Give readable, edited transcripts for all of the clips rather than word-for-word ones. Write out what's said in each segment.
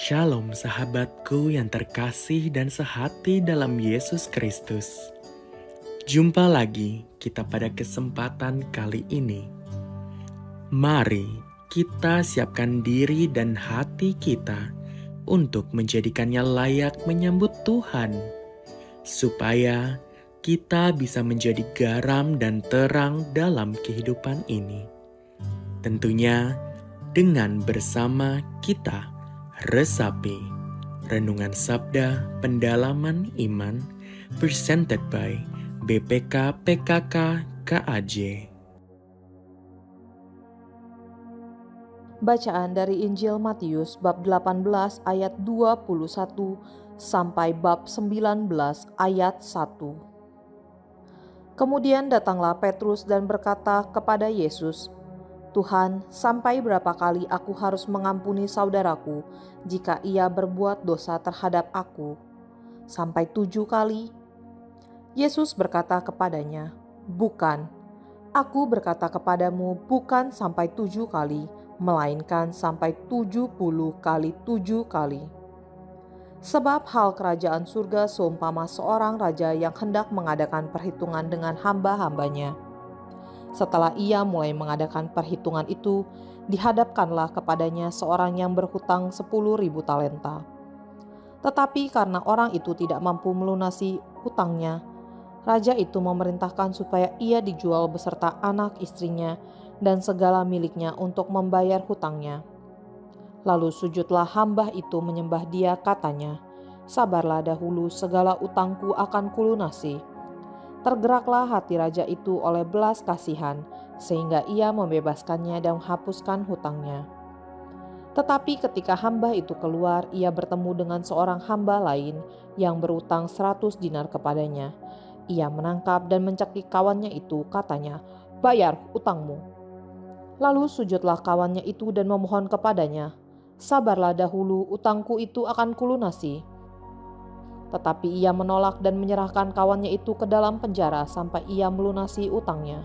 Shalom sahabatku yang terkasih dan sehati dalam Yesus Kristus. Jumpa lagi kita pada kesempatan kali ini. Mari kita siapkan diri dan hati kita untuk menjadikannya layak menyambut Tuhan, supaya kita bisa menjadi garam dan terang dalam kehidupan ini. Tentunya dengan bersama kita resapi Renungan Sabda Pendalaman Iman presented by BPK PKK KAJ. Bacaan dari Injil Matius bab 18 ayat 21 sampai bab 19 ayat 1. Kemudian datanglah Petrus dan berkata kepada Yesus, "Tuhan, sampai berapa kali aku harus mengampuni saudaraku jika ia berbuat dosa terhadap aku? Sampai 7 kali?" Yesus berkata kepadanya, "Bukan, aku berkata kepadamu bukan sampai 7 kali, melainkan sampai 70 kali 7 kali. Sebab hal kerajaan surga seumpama seorang raja yang hendak mengadakan perhitungan dengan hamba-hambanya. Setelah ia mulai mengadakan perhitungan itu, dihadapkanlah kepadanya seorang yang berhutang 10.000 talenta. Tetapi karena orang itu tidak mampu melunasi hutangnya, raja itu memerintahkan supaya ia dijual beserta anak istrinya dan segala miliknya untuk membayar hutangnya. Lalu sujudlah hamba itu menyembah dia, katanya, 'Sabarlah dahulu, segala utangku akan kulunasi.' Tergeraklah hati raja itu oleh belas kasihan, sehingga ia membebaskannya dan menghapuskan hutangnya. Tetapi ketika hamba itu keluar, ia bertemu dengan seorang hamba lain yang berutang 100 dinar kepadanya. Ia menangkap dan mencekik kawannya itu, katanya, 'Bayar utangmu.' Lalu sujudlah kawannya itu dan memohon kepadanya, 'Sabarlah dahulu, utangku itu akan kulunasi.' Tetapi ia menolak dan menyerahkan kawannya itu ke dalam penjara sampai ia melunasi utangnya.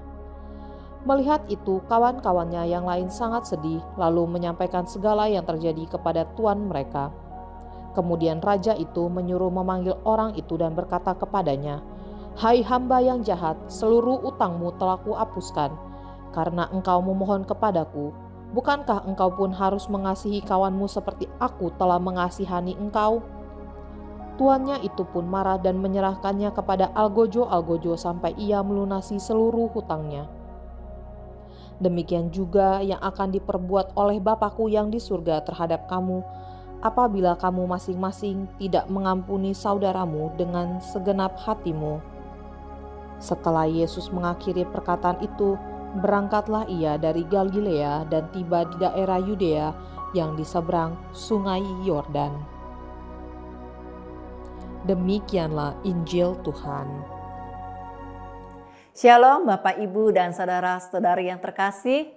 Melihat itu, kawan-kawannya yang lain sangat sedih, lalu menyampaikan segala yang terjadi kepada tuan mereka. Kemudian raja itu menyuruh memanggil orang itu dan berkata kepadanya, 'Hai hamba yang jahat, seluruh utangmu telah kuhapuskan, karena engkau memohon kepadaku. Bukankah engkau pun harus mengasihi kawanmu seperti aku telah mengasihani engkau?' Tuannya itu pun marah dan menyerahkannya kepada algojo-algojo sampai ia melunasi seluruh hutangnya. Demikian juga yang akan diperbuat oleh Bapakku yang di surga terhadap kamu, apabila kamu masing-masing tidak mengampuni saudaramu dengan segenap hatimu." Setelah Yesus mengakhiri perkataan itu, berangkatlah ia dari Galilea dan tiba di daerah Yudea yang di seberang sungai Yordan. Demikianlah Injil Tuhan. Shalom Bapak, Ibu, dan saudara-saudari yang terkasih.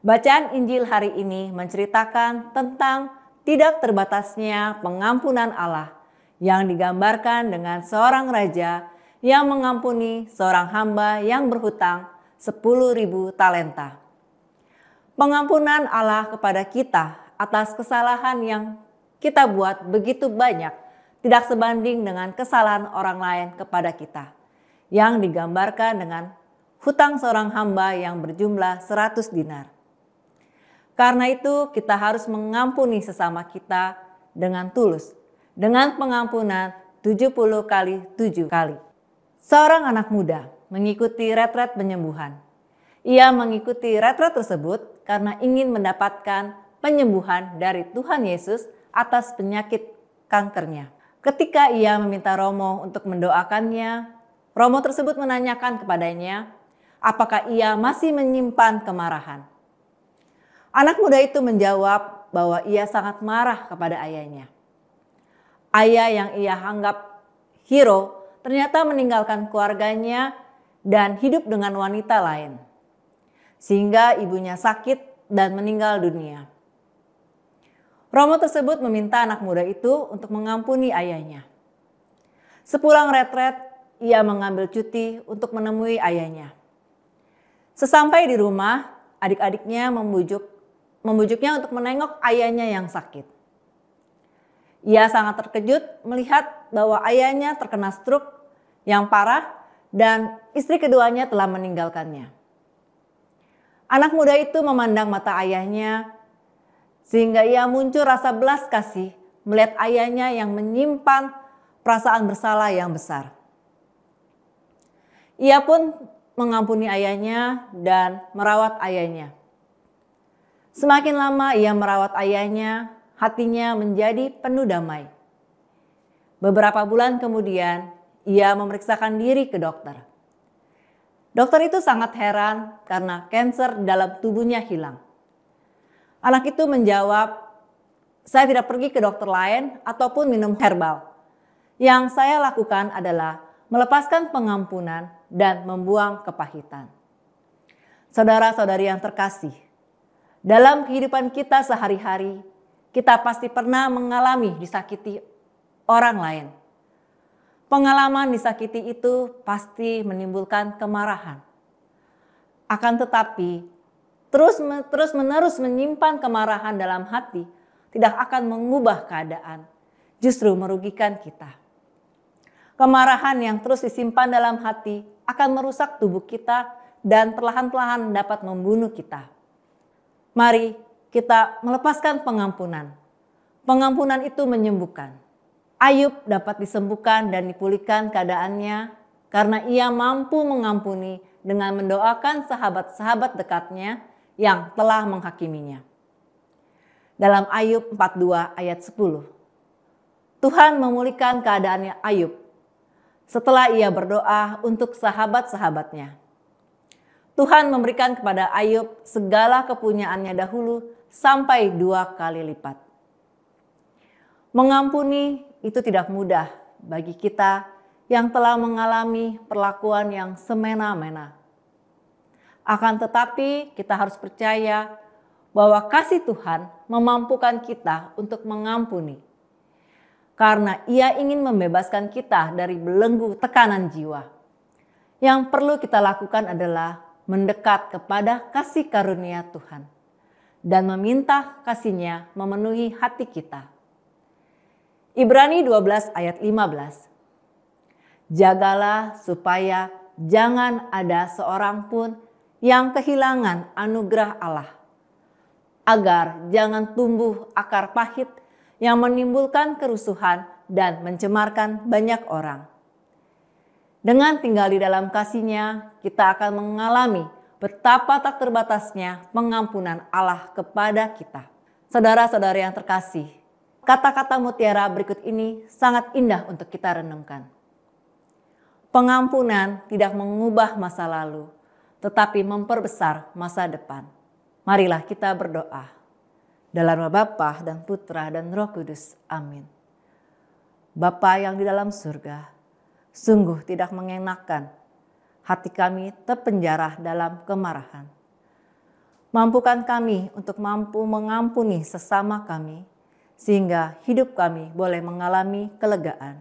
Bacaan Injil hari ini menceritakan tentang tidak terbatasnya pengampunan Allah yang digambarkan dengan seorang raja yang mengampuni seorang hamba yang berhutang 10.000 talenta. Pengampunan Allah kepada kita atas kesalahan yang kita buat begitu banyak tidak sebanding dengan kesalahan orang lain kepada kita, yang digambarkan dengan hutang seorang hamba yang berjumlah 100 dinar. Karena itu kita harus mengampuni sesama kita dengan tulus, dengan pengampunan 70 kali 7 kali. Seorang anak muda mengikuti retret penyembuhan. Ia mengikuti retret tersebut karena ingin mendapatkan penyembuhan dari Tuhan Yesus atas penyakit kankernya. Ketika ia meminta Romo untuk mendoakannya, Romo tersebut menanyakan kepadanya, apakah ia masih menyimpan kemarahan. Anak muda itu menjawab bahwa ia sangat marah kepada ayahnya. Ayah yang ia anggap hero ternyata meninggalkan keluarganya dan hidup dengan wanita lain, sehingga ibunya sakit dan meninggal dunia. Romo tersebut meminta anak muda itu untuk mengampuni ayahnya. Sepulang retret, ia mengambil cuti untuk menemui ayahnya. Sesampai di rumah, adik-adiknya membujuknya untuk menengok ayahnya yang sakit. Ia sangat terkejut melihat bahwa ayahnya terkena stroke yang parah dan istri keduanya telah meninggalkannya. Anak muda itu memandang mata ayahnya sehingga ia muncul rasa belas kasih melihat ayahnya yang menyimpan perasaan bersalah yang besar. Ia pun mengampuni ayahnya dan merawat ayahnya. Semakin lama ia merawat ayahnya, hatinya menjadi penuh damai. Beberapa bulan kemudian, ia memeriksakan diri ke dokter. Dokter itu sangat heran karena kanker dalam tubuhnya hilang. Anak itu menjawab, "Saya tidak pergi ke dokter lain ataupun minum herbal. Yang saya lakukan adalah melepaskan pengampunan dan membuang kepahitan." Saudara-saudari yang terkasih, dalam kehidupan kita sehari-hari, kita pasti pernah mengalami disakiti orang lain. Pengalaman disakiti itu pasti menimbulkan kemarahan. Akan tetapi, terus-menerus menyimpan kemarahan dalam hati tidak akan mengubah keadaan, justru merugikan kita. Kemarahan yang terus disimpan dalam hati akan merusak tubuh kita dan perlahan-lahan dapat membunuh kita. Mari kita melepaskan pengampunan. Pengampunan itu menyembuhkan. Ayub dapat disembuhkan dan dipulihkan keadaannya karena ia mampu mengampuni dengan mendoakan sahabat-sahabat dekatnya yang telah menghakiminya. Dalam Ayub 42 ayat 10, Tuhan memulihkan keadaannya Ayub setelah ia berdoa untuk sahabat-sahabatnya. Tuhan memberikan kepada Ayub segala kepunyaannya dahulu sampai 2 kali lipat. Mengampuni itu tidak mudah bagi kita yang telah mengalami perlakuan yang semena-mena. Akan tetapi kita harus percaya bahwa kasih Tuhan memampukan kita untuk mengampuni. Karena Ia ingin membebaskan kita dari belenggu tekanan jiwa. Yang perlu kita lakukan adalah mendekat kepada kasih karunia Tuhan dan meminta kasih-Nya memenuhi hati kita. Ibrani 12 ayat 15. Jagalah supaya jangan ada seorang pun yang kehilangan anugerah Allah, agar jangan tumbuh akar pahit yang menimbulkan kerusuhan dan mencemarkan banyak orang. Dengan tinggal di dalam kasih-Nya, kita akan mengalami betapa tak terbatasnya pengampunan Allah kepada kita. Saudara-saudari yang terkasih, kata-kata mutiara berikut ini sangat indah untuk kita renungkan. Pengampunan tidak mengubah masa lalu, tetapi memperbesar masa depan. Marilah kita berdoa. Dalam nama Bapa dan Putra dan Roh Kudus. Amin. Bapa yang di dalam surga, sungguh tidak mengenakan hati kami terpenjara dalam kemarahan. Mampukan kami untuk mampu mengampuni sesama kami, sehingga hidup kami boleh mengalami kelegaan.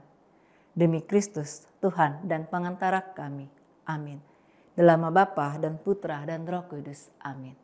Demi Kristus, Tuhan dan pengantara kami. Amin. Dalam nama Bapa dan Putra dan Roh Kudus. Amin.